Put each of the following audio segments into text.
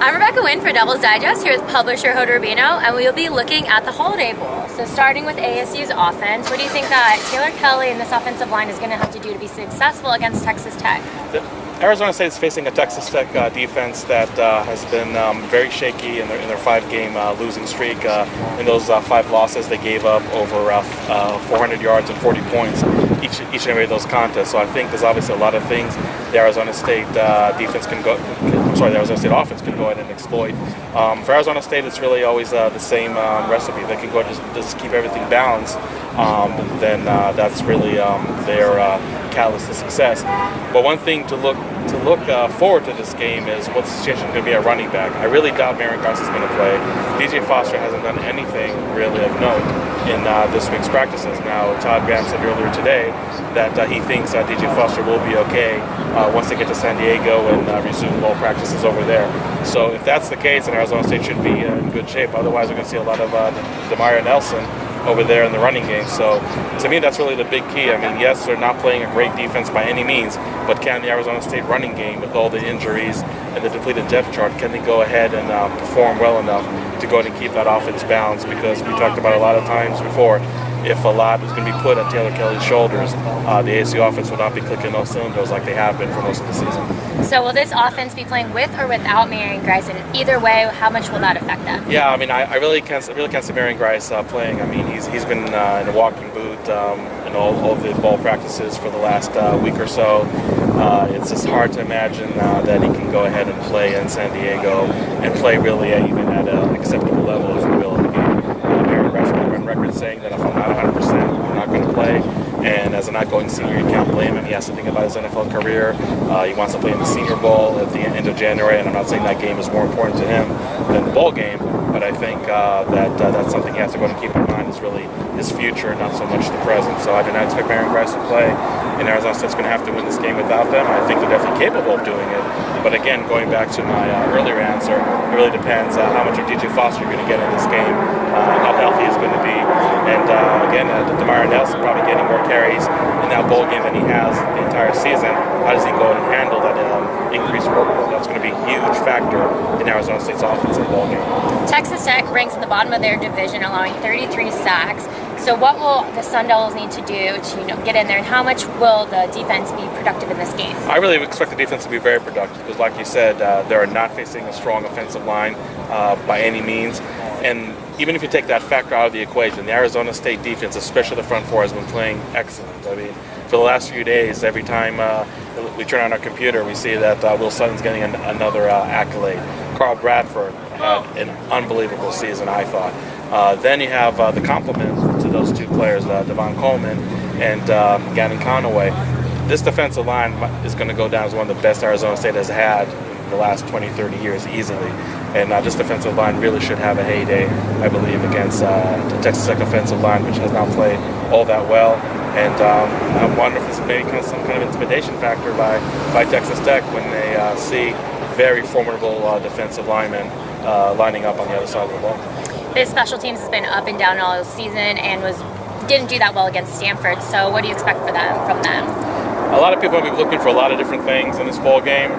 I'm Rebecca Winn for Devil's Digest here with publisher Rabino, and we will be looking at the Holiday Bowl. So starting with ASU's offense, what do you think that Taylor Kelly and this offensive line is going to have to do to be successful against Texas Tech? Arizona State is facing a Texas Tech defense that has been very shaky in their 5-game losing streak. In those 5 losses, they gave up over 400 yards and 40 points each and every of those contests. So I think there's obviously a lot of things the Arizona State the Arizona State offense can go ahead and exploit. For Arizona State, it's really always the same recipe. They can go just keep everything balanced. Then that's really their catalyst to success. But one thing to look forward to this game is what the situation is going to be at running back. I really doubt Marion Garcia is going to play. DJ Foster hasn't done anything really of note in this week's practices. Now, Todd Graham said earlier today that he thinks DJ Foster will be okay once they get to San Diego and resume bowl practices over there. So if that's the case, then Arizona State should be in good shape. Otherwise, we're going to see a lot of Demario Nelson over there in the running game. So to me, that's really the big key. I mean, yes, they're not playing a great defense by any means, but can the Arizona State running game, with all the injuries and the depleted depth chart, can they go ahead and perform well enough to go ahead and keep that offense balanced? Because we talked about a lot of times before, if a lot is going to be put on Taylor Kelly's shoulders, the ASU offense will not be clicking those cylinders like they have been for most of the season. So will this offense be playing with or without Marion Grice? And either way, how much will that affect them? Yeah, I mean, I really can't see Marion Grice playing. I mean, he's been in a walking boot in all the ball practices for the last week or so. It's just hard to imagine that he can go ahead and play in San Diego and play really even at an acceptable level, if you will, in the game. Marion Grice will run record saying that if I'm not 100%, I'm not going to play. And as an outgoing senior, you can't blame him. He has to think about his NFL career. He wants to play in the Senior Bowl at the end of January, and I'm not saying that game is more important to him than the bowl game, but I think that's something he has to go and keep in mind, is really his future, not so much the present. So I do not expect Marion Grice to play, and Arizona State's going to have to win this game without them. I think they're definitely capable of doing it. But again, going back to my earlier answer, it really depends how much of DJ Foster you're going to get in this game, how healthy he's going to be. And again, Demario Nelson probably getting more carries in that bowl game than he has the entire season. How does he go and handle that increased workload? That's going to be a huge factor in Arizona State's offense in the bowl game. Texas Tech ranks in the bottom of their division, allowing 33 sacks. So what will the Sun Devils need to do to get in there, and how much will the defense be productive in this game? I really expect the defense to be very productive because, like you said, they're not facing a strong offensive line by any means. And even if you take that factor out of the equation, the Arizona State defense, especially the front four, has been playing excellent. I mean, for the last few days, every time we turn on our computer, we see that Will Sutton's getting another accolade. Carl Bradford had an unbelievable season, I thought. Then you have the complement to those two players, Devon Coleman and Gannon Conaway. This defensive line is going to go down as one of the best Arizona State has had in the last 20, 30 years easily. And this defensive line really should have a heyday, I believe, against the Texas Tech offensive line, which has not played all that well. And I wonder if this is maybe some kind of intimidation factor by Texas Tech when they see very formidable defensive linemen lining up on the other side of the ball. This special teams has been up and down all season and didn't do that well against Stanford. So what do you expect from them? A lot of people will be looking for a lot of different things in this ball game.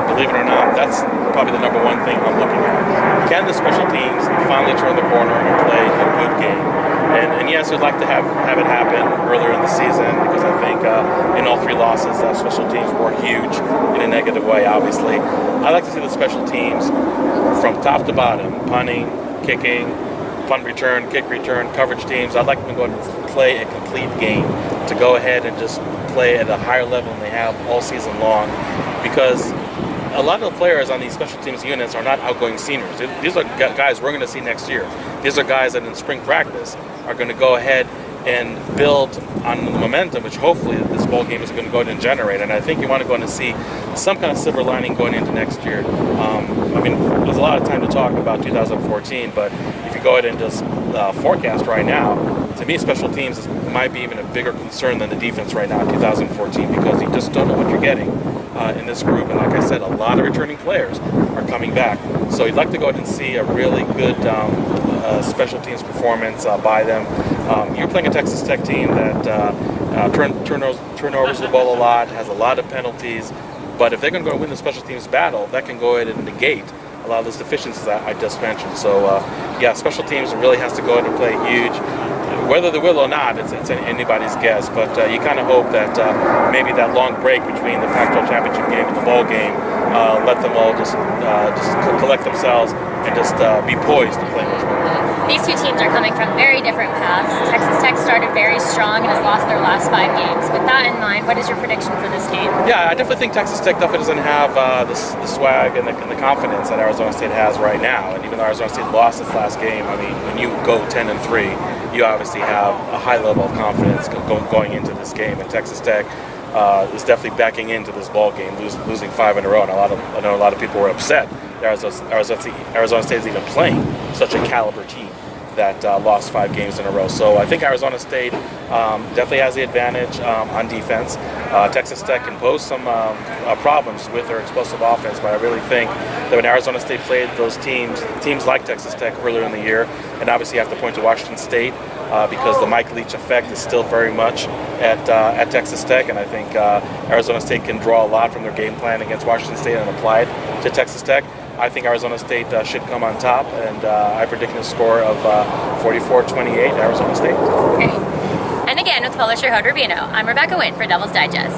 Believe it or not, that's probably the number one thing I'm looking at. Can the special teams finally turn the corner and play a good game? And yes, we'd like to have it happen earlier in the season, because I think in all 3 losses, special teams were huge in a negative way, obviously. I'd like to see the special teams from top to bottom, punting, kicking, punt return, kick return, coverage teams. I'd like them to go and play a complete game, to go ahead and just play at a higher level than they have all season long, because a lot of the players on these special teams units are not outgoing seniors. These are guys we're going to see next year. These are guys that in spring practice are going to go ahead and build on the momentum, which hopefully this ball game is going to go ahead and generate. And I think you want to go in and see some kind of silver lining going into next year. I mean, there's a lot of time to talk about 2014, but if you go ahead and just forecast right now, to me, special teams might be even a bigger concern than the defense right now in 2014, because you just don't know what you're getting in this group. And like I said, a lot of returning players are coming back. So you'd like to go ahead and see a really good special teams performance by them. You're playing a Texas Tech team that turnovers the ball a lot, has a lot of penalties. But if they're going to go win the special teams battle, that can go ahead and negate a a lot of those deficiencies I just mentioned. So yeah, special teams really has to go in and play huge. Whether they will or not, it's anybody's guess. But you kind of hope that maybe that long break between the Pac-12 championship game and the bowl game let them all just collect themselves and just be poised to play much better. These two teams are coming from very different paths. Texas Tech started very strong and has lost their last 5 games. With that in mind, what is your prediction for this game? Yeah, I definitely think Texas Tech definitely doesn't have the swag and the confidence that Arizona State has right now. And even though Arizona State lost its last game, I mean, when you go 10-3, you obviously have a high level of confidence going into this game. And Texas Tech is definitely backing into this ball game, losing 5 in a row. And I know a lot of people were upset that Arizona State is even playing such a caliber team that lost 5 games in a row. So I think Arizona State definitely has the advantage on defense. Texas Tech can pose some problems with their explosive offense, but I really think that when Arizona State played those teams like Texas Tech earlier in the year, and obviously you have to point to Washington State because the Mike Leach effect is still very much at Texas Tech, and I think Arizona State can draw a lot from their game plan against Washington State and apply it to Texas Tech. I think Arizona State should come on top, and I predict a score of 44-28 Arizona State. Okay. And again, with publisher Rabino, I'm Rebecca Winn for Devil's Digest.